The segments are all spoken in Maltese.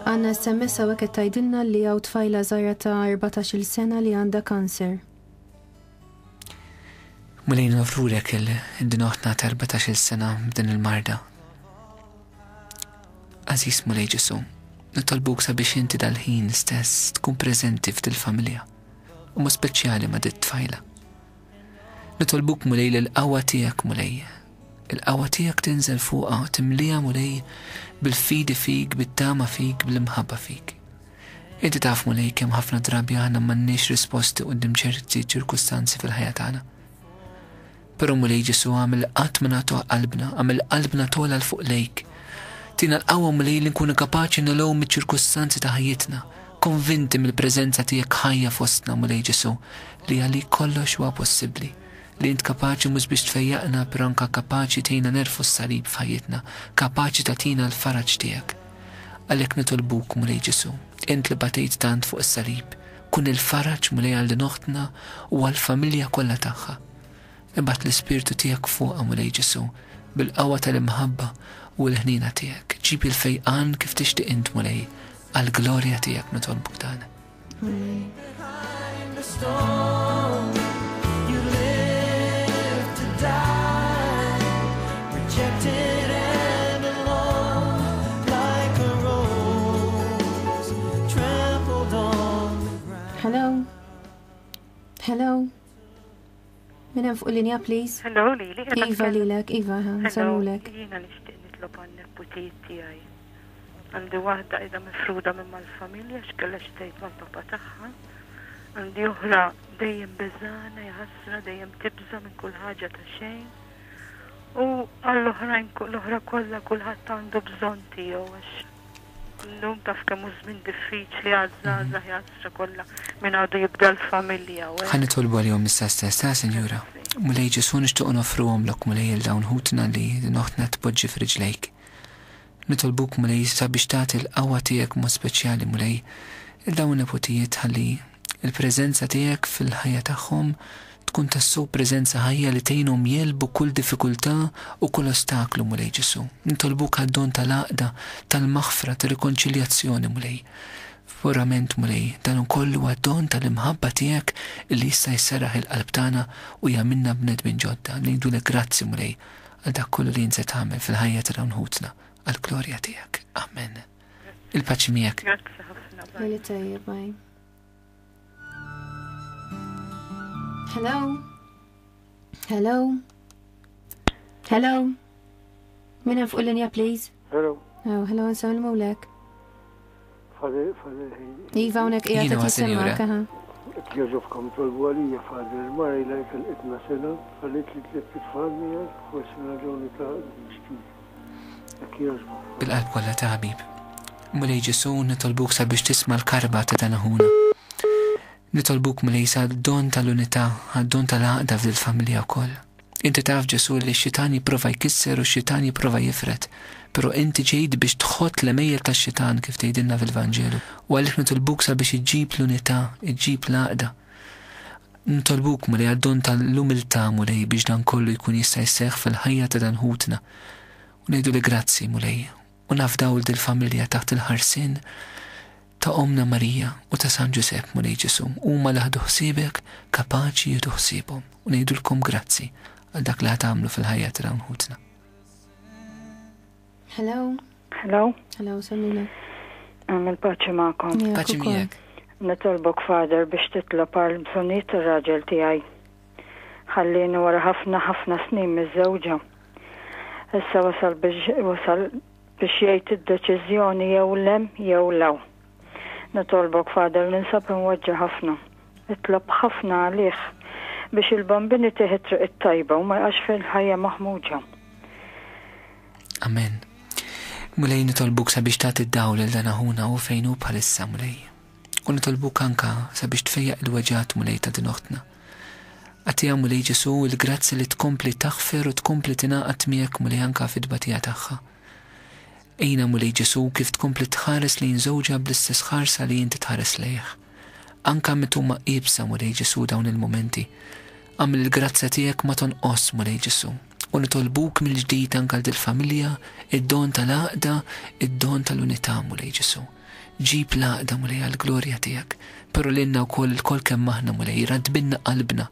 Għanna SMS għawek tajdilna li għaw tfajla zaħra ta' 14 sena li għanda kanser. Mulejn nofrurek il-dinoħtna ta' 14 sena b'din il-marda. Aziz Mulej Ġesu, nitolbuk sabiex inti dal-ħin stess tkun prezenti f'dil-familja u mu speċjali ma' dit tfajla. Nitolbuk Mulej l-qawwa tiegħek Mulej. Il-qawwa tiegħek tinżel fuqha timlija Mulej bil-fidi fik, bit-tama fik, bil-imħabba fik. Inti taf Mulej kemm ħafna drabi aħna m'għandniex risposti quddiem ċerti ċirkustanzi fil-ħajja tagħna. Però Mulej Ġesu għamil qatt ma nagħtuh qalbna, għamil qalbna togħla l fuq lejk. Tina l-qawwa Mulej li nkunu kapaċi nilgħu miċ-ċirkustanzi ta' ħajjitna, konvinti mill-preżenza tiegħek ħajja fostna Mulej Ġesu li għalik kollox huwa possibbli. Li int kapaċi mhux biex tfejjaqna però anke kapaċi tgħinna nerfu s-salib f'ħajjitna, kapaċi tagħtina l-faraġ tiegħek. Għalhekk nitolbuk Mulej Ġesu, int li batejt tant fuq is-salib, kun il-faraġ Mulej għal dinoħtna u għall-familja kollha tagħha. Ibgħat l-ispirtu tiegħek fuqha Mulej Ġesu bil-qawwa tal-imħabba u l-ħnina tiegħek. Ġib il-fejqan kif tixtieq int Mulej għall-glorja tiegħek nitolbuk dan. Hello? Hello? Minna fuq linja, please? Hello, Lili. Iva lilek, Iva, nsallulek. Jina nishtiq nitlob għannek putijiet tijaj. Għandi wahda ida mifruda minn mal-familja, xkella xtejt mal-papa taħħa. Għandi uħra dejjem beżana, jħassra, dejjem tibza minn kull ħaġa ta' xejn. U għall-uħrajn, l-uħra kolla kullħat għandu bżon tiegħu għax. L-lum taf kemm żmien diffiċli għazzaza jħassra kolla minn għadu jibda l-familja. Ħanitolbu għalihom istess ta' Sinjura. Mulej Ġesu nixtiequ nofruhom lok Mulej il-dawn ħutna li noħtna tpoġġi f'riġlejk. Nitolbuk Mulej sabiex tagħti l-qawwa tiegħek mod speċjali Mulej il-dawn neputijiet ħalli il-preżenza tiegħek fil-ħajja tagħhom tkun tassew preżenza ħajja li tgħinhom jelbu kull diffikultà u kull ostaklu Mulej Ġesu. Nitolbuk għad-don tal-għaqda, tal-maħfra, tal-rikonċiljazzjoni Mulej. Verament Mulej, dan kollu għad-don tal-imħabba tiegħek li jista' jserraħ il-qalb tagħna u jagħmilna bnedmin ġodda. Ngħidulek grazzi Mulej għal dak kollu li inset tagħmel fil-ħajja ta' dawn ħutna għall-glorja tiegħek. Amen. Il-paċi miegħek. Grazzi ħafna. Lili tajjeb, bye. Hello? Hello? Hello? Minna fuq linja, please? Hello. Oh, hello, nsallmulek. Fadil. Iva, unek qiegħed tisimgħek, aha. Kieġobkom tolbu għalija Fadil, mara ilajk il-itna sena, għallit li tliet tfal miegħek, forsi raġuni ta' biex bil-qalb kollha ta' ħabib. Mulej Ġesu nitolbuk sabiex tisma' l-karba ta' danaħuna. Nitolbuk Mulej sa' don tal-unità, għad-don tal-għaqda fil-familja wkoll. Inti taf Ġesu li x-xitan jipprova jkisser u x-xitan jipprova jifret, pero inti ġejt biex tħott l-mejjer tax-xitan kif tgħidilna fil-Vanġelu. U għalhekk nitolbuk sabiex iġġib l-unità, iġġib l-għaqda. Nitolbuk Mulej għad-don tal-umiltà Mulej biex dan kollu jkun jista' jseħħ fil-ħajja ta' dan ħutna. U ngħidu li grazzi Mulej u nafdaw dil-familja taħt il-ħarsien ta' Omna Marija u ta' San Ġusep Mulej Ġesu huma li ħadu ħsiebek kapaċi jieħdu ħsiebhom u ngħidulkom grazzi għal dak li għamlu fil-ħajja ta' dawn ħutna. Hello? Hello? Hello, sallulek. Għamil paċi ma'kom. Paċi miegħek. Nitolbok Fader biex titlob għal bżonijiet ir-raġel tiegħi. Ħallini wara ħafna snin miż-żewġa. Issa wasal biex jgħid id-deċiżjoni jew lem jew law. Nitolbok Fader ninsab inweġġa ħafna. Itlob ħafna għalih biex il-bambini tieħi triq it-tajba u ma jqax fil-ħajja maħmuġa. Amen. Mulej nitolbuk sabiex tagħti d-dawl lil danaħuna u fejn hu bħalissa Mulej. U nitolbuk anka sabiex tfejjaq il-weġġat Mulej ta' din oħtna. Għatija Mulej Ġesu il-grazzi li tkompli taħfer u tkompli tingħaqad miegħek Mulej anka fid-tbatija tagħha. Ejna Mulej Ġesu kif tkompli tħares lejn żewġa bl-istess ħarsa li inti tħares lejh. Anka meta huma qiebsa Mulej Ġesu dawn il-momenti. Għamil il-grazza tiegħek ma tonqos Mulej Ġesu. U nitolbuk mill-ġdid anke l-familja, id-don tal-għaqda, id-don tal-unità mulej Ġesu. Ġib l-għaqda mulej għal-glorja tiegħek, però lilna wkoll il-kol kemm aħna mulej, radbinna qalbna.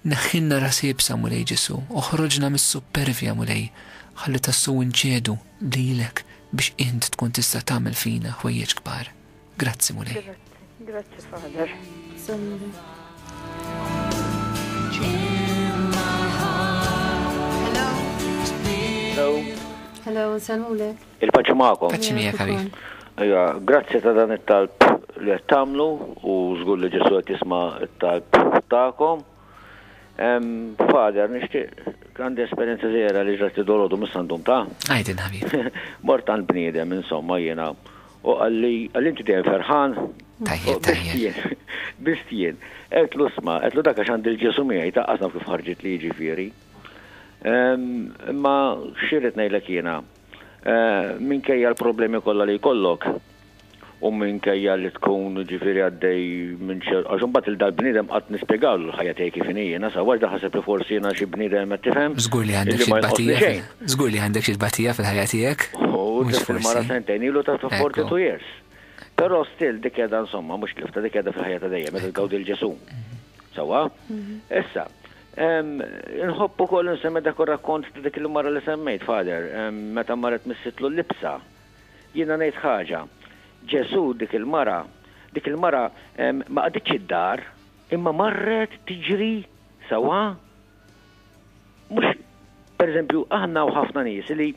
Neħħinna rasibsa mulej Ġesu, uħroġna mis-supervja mulej, ħalli tassu nċedu lilek biex int tkun tista' tagħmel fina ħwejjeġ kbar. Grazzi mulej. Grazzi Father. Hello, salmulek. Il-paċi ma'kom. Paċi miegħek ħabib. Ejja, grazzi ta' dan it-talb li qed tagħmlu u żgur li Ġesu qed jisma' it-talb tagħkom. Father, nixtieq għandi esperjenza żgħira li ġrat idolodu mis-sandum ta'. Għajdin ħabib. Mort għand bniedem insomma jiena u għalli inti dejjem ferħan. Tajjeb. Bistien. Qedlu isma', qedlu dak għax għandi l-Ġesu miegħi taqqasna kif ħarġet li jiġifieri. Imma xirrit ngħidlek jiena minkejja l-problemi kollha li jkollok u minkejja li tkun ġifieri għaddej minn għax imbagħad il-dal bniedem qatt nispjegawlu l-ħajja tiegħi kif inhi jiena sa waħda ħaseb li forsi jiena xi bniedem qed tifhem. Żgur li għandek xi batija. Żgur li għandek xi batija fil-ħajja tiegħek. U fil-mara sentejn ilu ta' 42 years. Però still dik qiegħda insomma mhux tlifta dik qiegħda fil-ħajja ta' dejjem meta tgawdi l-Ġesu. Sewwa? Issa nħobbu kol nsemmi dak ir-rakkont ta' dik il-mara li semmejt, Father, meta marret missitlu l-libsa. Jiena ngħid ħaġa. Ġesu dik il-mara ma qaditx id-dar, imma marret tiġri sewwa. Mhux pereżempju aħna u ħafna nies li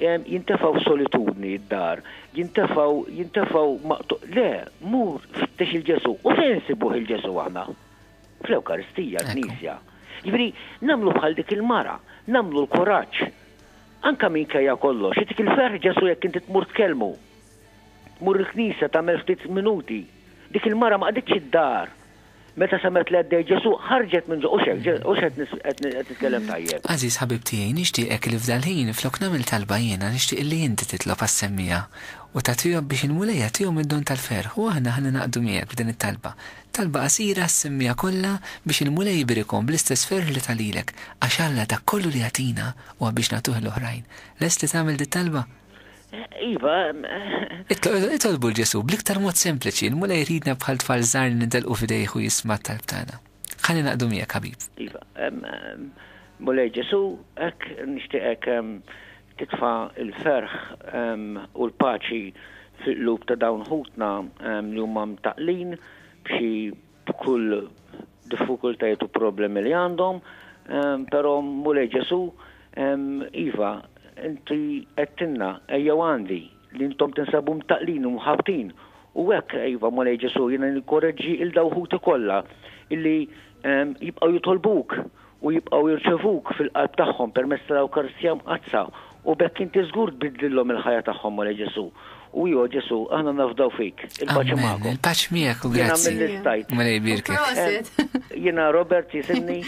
jintefgħu solitudni id-dar, jintefgħu le, mur fittex il-Ġesu. U fejn sibuh il-Ġesu aħna? Fl-Ewkaristija, l-Knisja. Jibri, namlu bħal dik il-mara, namlu l-kuraġġ. Anka minkejja kollox, dik il-ferħ Ġesu jekk inti tmur tkellmu. Tmur il-Knisja tagħmel ftit minuti. Dik il-mara ma qaditx id-dar. Meta samet li għaddej Ġesu ħarġet minn ġo u qed nitkellem tajjeb. Aziz ħabib tiegħi nixtieqek li f'dal-ħin flok nagħmel talba jiena nixtieq li inti titlob għas-semmija u tagħtihom biex il-mulejja tihom id-don tal-ferħ u aħna ħalli naqdu miegħek b'din it-talba. Talba qasira s-semmija kollha biex il-mulej jibirikom bl-istess ferħ li talilek għax Alla dak kollu li jagħtina huwa biex nagħtuh l-oħrajn. Lest li tagħmel dit talba? Iva. Itolbu l-Ġesu bl-iktar mod sempliċi, il-mulej jridna bħal tfal żgħar li nintelqu f'idejh u jisma' t-talb tagħna. Ħalli naqdu miegħek ħabib. Iva. Mulej Ġesu hekk nixtieqek titfa' il-ferħ u l-paċi fil-qlub ta' dawn ħutna li huma mtaqlin b'xi kull diffikultajiet u problemi li għandhom, però mulej Ġesu iva inti qedtilna ejjew għandi li intom tinsabu mtaqlin u mħabtin u hekk iva mulej Ġesu jiena nikkoreġġi il-dawħuti kollha illi jibqgħu jitolbuk u jibqgħu jirċevuk fil-qalb tagħhom permezz tal-Ewkaristija mqazza u bekk inti żgur tbiddlilhom il-ħajja tagħhom mulej Ġesu. U jo Ġesu, aħna nafdaw fik. Il-paċi magħkom. Il-paċi miegħek u grazzi. Jiena mill-istajt. Mulej birkek. Jiena Robert jisimni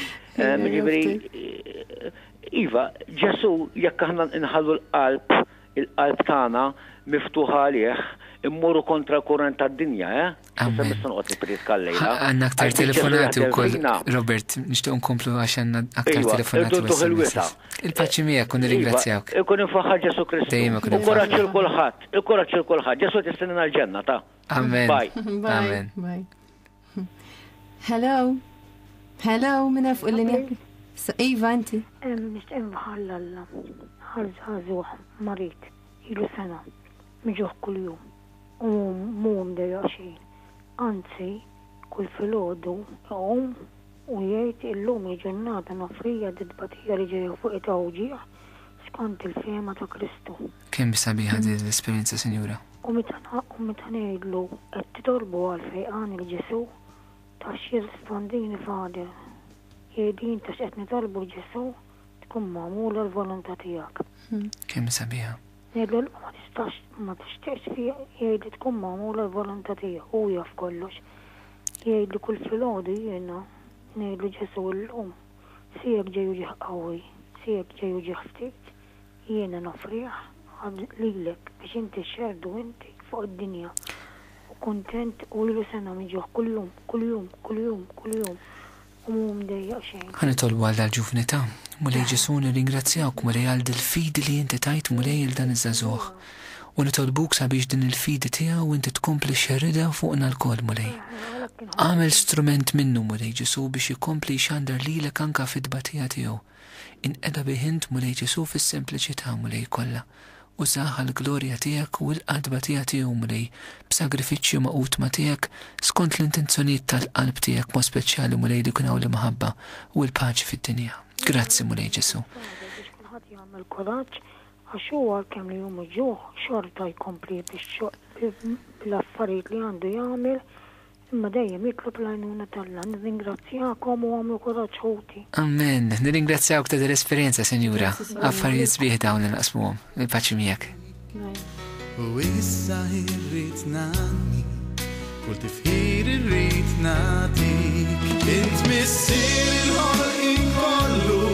Iva, Ġesu jekk aħna inħallu il-qalb tagħna miftuħa għalih immorru kontra l-kurrent tad-dinja, Issa nista' noqgħod nibdi tkallejla. Għandna aktar telefonati wkoll, Robert, nixtieq nkomplu għax għandna aktar telefonati. Il-paċi miegħek u nirringrazzjawk. Ikun infaħħar Ġesu Kristu. U koraġġ il kulħadd, il-koraġġ il kulħadd. Ġesu tistenna l-ġenna ta'. Amen. Bye. Bye. Hello, minna fuq l-linja. Iva, inti. Nishtiq nħallalla. Ħażuħ marit. Ilu sena. Miġuħ kull jum. U mu mdejja xejn. Anzi, kull filgħodu jqum u jgħid illum il-ġurnata nofrija d-batija li ġejja fuq it-tawġieħ skont il-fema ta' Kristu. Kemm sabiħa din l-esperjenza, Sinjura? U meta ngħidlu qed titolbu għal fejqan il-Ġesu tax jirrispondini Fader. Jgħidin tax qed nitolbu l-Ġesu tkun magħmula l-volontà tiegħek. Kemm sabiħa? Ngħidlu ma tixtieqx fiha jgħidli tkun magħmula l-volontà tiegħek u jaf kollox. Jgħidli kull filgħodu jiena ngħidlu Ġesu llum siek ġejju ġieħ qawwi, siek ġejju ġieħ ftit, jiena nofriħ lilek biex inti xerdu inti fuq id-dinja. U kuntent u ilu sena miġuħ kull jum. U mu mdejjaq xejn. Ħanitolbu għal dal-ġuvnità Mulej Ġesu nirringrazzjawk mulej għal dil-fidi li inti tajt mulej il-dan iż-żagħżugħ. U nitolbuk sabiex din il-fidi tiegħu u inti tkompli xerrida fuqna l-kol mulej. Għamel strument minnu mulej Ġesu biex jikompli xandar lilek anka fid-batija tiegħu. Inqeda biħint mulej Ġesu fis-sempliċità mulej kollha. U saħħa l-glorja tiegħek u l-qadba tiegħu mulej b'sagrifiċċju maqutma tiegħek skont l-intenzjonijiet tal-qalb tiegħek mod speċjali mulej li kunaw l-maħabba u l-paċi fid-dinja. Grazzi mulej Ġesu. Kulħadd jagħmel kuraġġ għax huwa kemm li jum ġuħ xorta jkompli l-affarijiet li għandu jagħmel imma dejjem jitlob l-għajnuna tal-Alla. Nirringrazzjakom u għamlu kuraġġ ħuti. Amen. Nirringrazzjawk ta' l-esperjenza, Senjura. Affarijiet sbieħ dawn li naqsmuhom. Il-paċi miegħek. U issa irrid nagħni kull tifħir irrid nagħtik. Int missier il-ħolqien kollu